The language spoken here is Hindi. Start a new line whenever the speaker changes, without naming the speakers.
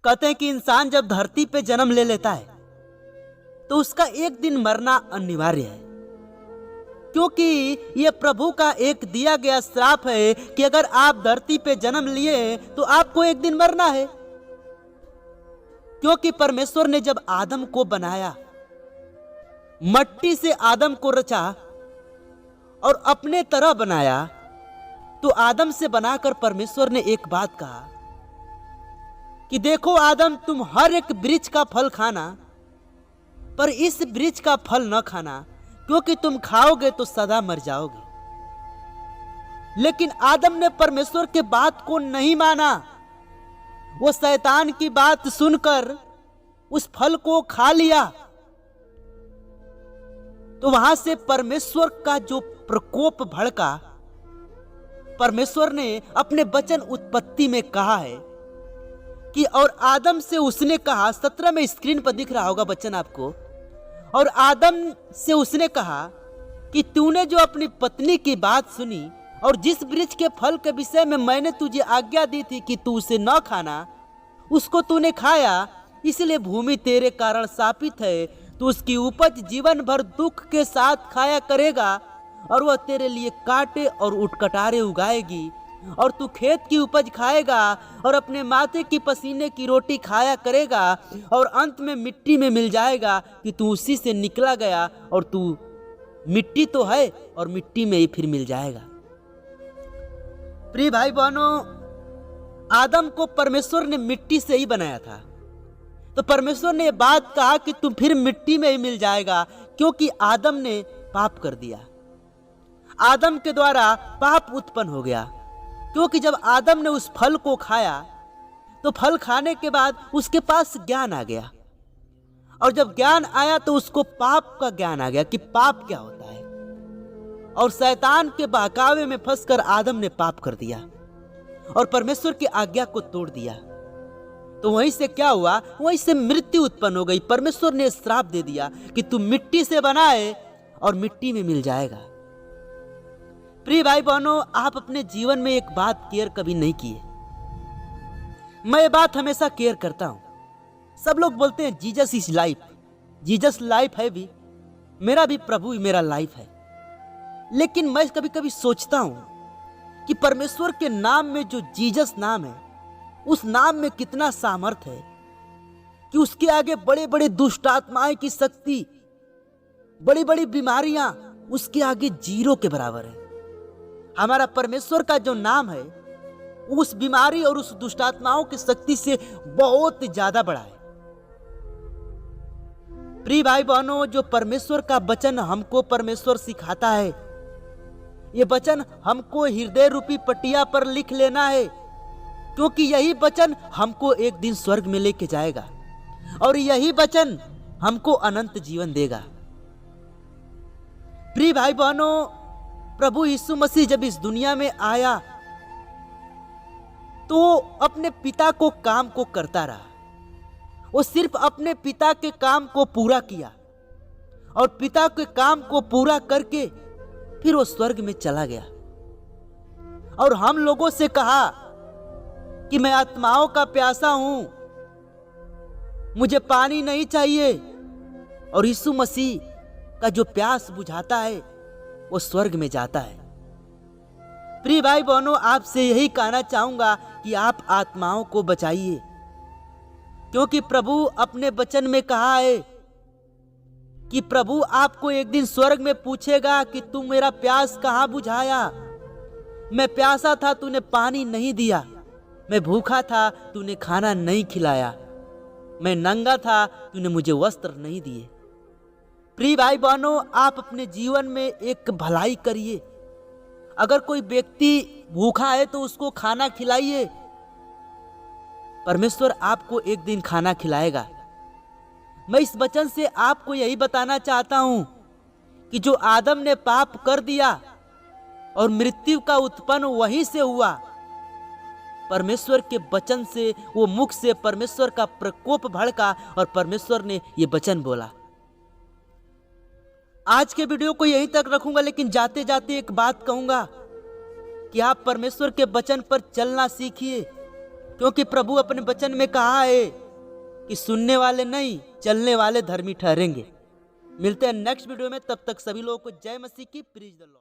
कहते हैं कि इंसान जब धरती पे जन्म ले लेता है तो उसका एक दिन मरना अनिवार्य है, क्योंकि यह प्रभु का एक दिया गया श्राप है कि अगर आप धरती पे जन्म लिए तो आपको एक दिन मरना है। क्योंकि परमेश्वर ने जब आदम को बनाया, मट्टी से आदम को रचा और अपने तरह बनाया, तो आदम से बनाकर परमेश्वर ने एक बात कहा कि देखो आदम, तुम हर एक वृक्ष का फल खाना, पर इस वृक्ष का फल न खाना, क्योंकि तुम खाओगे तो सदा मर जाओगे। लेकिन आदम ने परमेश्वर के बात को नहीं माना। वो शैतान की बात सुनकर उस फल को खा लिया। तो वहां से परमेश्वर का जो प्रकोप भड़का, परमेश्वर ने अपने वचन उत्पत्ति में कहा है कि और आदम से उसने कहा, 17 में स्क्रीन पर दिख रहा होगा वचन आपको, और आदम से उसने कहा कि तूने जो अपनी पत्नी की बात सुनी और जिस वृक्ष के फल के विषय में मैंने तुझे आज्ञा दी थी कि तू उसे न खाना, उसको तूने खाया, इसलिए भूमि तेरे कारण शापित है। तू उसकी उपज जीवन भर दुख के साथ खाया करेगा और वह तेरे लिए कांटे और उटकटारे उगाएगी, और तू खेत की उपज खाएगा और अपने माथे की पसीने की रोटी खाया करेगा, और अंत में मिट्टी में मिल जाएगा कि तू उसी से निकला गया और तू मिट्टी तो है और मिट्टी में ही फिर मिल जाएगा। प्रिय भाई बहनों, आदम को परमेश्वर ने मिट्टी से ही बनाया था, तो परमेश्वर ने यह बात कहा कि तू फिर मिट्टी में ही मिल जाएगा, क्योंकि आदम ने पाप कर दिया। आदम के द्वारा पाप उत्पन्न हो गया, क्योंकि जब आदम ने उस फल को खाया तो फल खाने के बाद उसके पास ज्ञान आ गया, और जब ज्ञान आया तो उसको पाप का ज्ञान आ गया कि पाप क्या होता है, और शैतान के बहकावे में फंसकर आदम ने पाप कर दिया और परमेश्वर की आज्ञा को तोड़ दिया। तो वहीं से क्या हुआ, वहीं से मृत्यु उत्पन्न हो गई। परमेश्वर ने श्राप दे दिया कि तू मिट्टी से बना है और मिट्टी में मिल जाएगा। प्रिय भाई बहनों, आप अपने जीवन में एक बात केयर कभी नहीं किए। मैं ये बात हमेशा केयर करता हूं। सब लोग बोलते हैं Jesus is life, Jesus life है भी, मेरा भी प्रभु मेरा लाइफ है। लेकिन मैं कभी कभी सोचता हूं कि परमेश्वर के नाम में जो जीसस नाम है, उस नाम में कितना सामर्थ है कि उसके आगे बड़े बड़े दुष्ट आत्माएं की शक्ति, बड़ी बड़ी बीमारियां उसके आगे जीरो के बराबर है। हमारा परमेश्वर का जो नाम है उस बीमारी और उस दुष्टात्माओं की शक्ति से बहुत ज्यादा बड़ा है। प्रिय भाई बहनों, जो परमेश्वर का वचन हमको परमेश्वर सिखाता है, ये वचन हमको हृदय रूपी पटिया पर लिख लेना है, क्योंकि यही वचन हमको एक दिन स्वर्ग में लेके जाएगा और यही वचन हमको अनंत जीवन देगा। प्रिय भाई बहनों, प्रभु यीशु मसीह जब इस दुनिया में आया तो अपने पिता को काम को करता रहा। वो सिर्फ अपने पिता के काम को पूरा किया और पिता के काम को पूरा करके फिर वो स्वर्ग में चला गया और हम लोगों से कहा कि मैं आत्माओं का प्यासा हूं, मुझे पानी नहीं चाहिए। और यीशु मसीह का जो प्यास बुझाता है वो स्वर्ग में जाता है। प्रिय भाई बहनों, आपसे यही कहना चाहूंगा कि आप आत्माओं को बचाइए, क्योंकि प्रभु अपने वचन में कहा है कि प्रभु आपको एक दिन स्वर्ग में पूछेगा कि तू मेरा प्यास कहां बुझाया। मैं प्यासा था, तूने पानी नहीं दिया। मैं भूखा था, तूने खाना नहीं खिलाया। मैं नंगा था, तूने मुझे वस्त्र नहीं दिए। प्रिय भाई बहनों, आप अपने जीवन में एक भलाई करिए। अगर कोई व्यक्ति भूखा है तो उसको खाना खिलाइए। परमेश्वर आपको एक दिन खाना खिलाएगा। मैं इस वचन से आपको यही बताना चाहता हूं कि जो आदम ने पाप कर दिया और मृत्यु का उत्पन्न वहीं से हुआ, परमेश्वर के वचन से, वो मुख से परमेश्वर का प्रकोप भड़का और परमेश्वर ने ये वचन बोला। आज के वीडियो को यहीं तक रखूंगा, लेकिन जाते जाते एक बात कहूंगा कि आप परमेश्वर के वचन पर चलना सीखिए, क्योंकि प्रभु अपने वचन में कहा है कि सुनने वाले नहीं, चलने वाले धर्मी ठहरेंगे। मिलते हैं नेक्स्ट वीडियो में, तब तक सभी लोगों को जय मसीह की, प्रीज द लॉर्ड।